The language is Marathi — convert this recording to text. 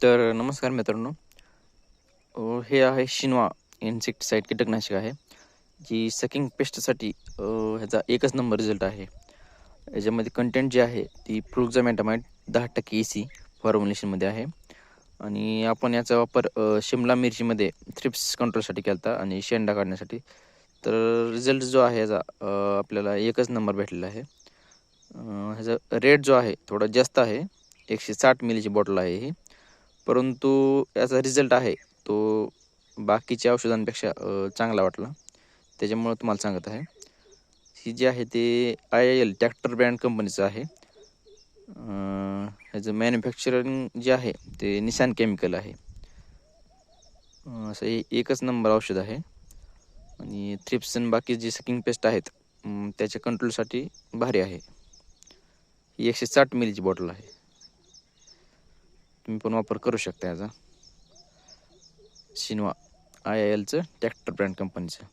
तर नमस्कार मित्रांनो. हे आहे शिनवा इन्सेक्टिसाइड कीटकनाशक आहे, जी सकिंग पेस्टसाठी ह्याचा एकच नंबर रिझल्ट आहे. याच्यामध्ये कंटेंट जे आहे ती प्रोक्झामेटामाइड 10% EC फॉर्म्युलेशनमध्ये आहे आणि आपण याचा वापर शिमला मिरचीमध्ये थ्रिप्स कंट्रोलसाठी केला होता आणि शेंडा काढण्यासाठी. तर रिझल्ट जो आहे याचा आपल्याला एकच नंबर भेटलेला आहे. ह्याचा रेट जो आहे थोडा जास्त आहे, 160 मिलीची बॉटल आहे ही. परंतु याचा रिझल्ट आहे तो बाकीच्या औषधांपेक्षा चांगला वाटला, त्याच्यामुळं तुम्हाला सांगत आहे. ही जी आहे ते IIL ट्रॅक्टर ब्रँड कंपनीचं आहे. ह्याचं मॅन्युफॅक्चरिंग जे आहे ते निसान केमिकल आहे. असं हे एकच नंबर औषध आहे आणि थ्रिप्स आणि बाकी जी सकिंग पेस्ट आहेत त्याच्या कंट्रोलसाठी भारी आहे. ही 160 मिलीची बॉटल आहे. तुम्ही पण वापर करू शकता याचा. शिनवा IILचं ट्रॅक्टर ब्रँड कंपनीचं.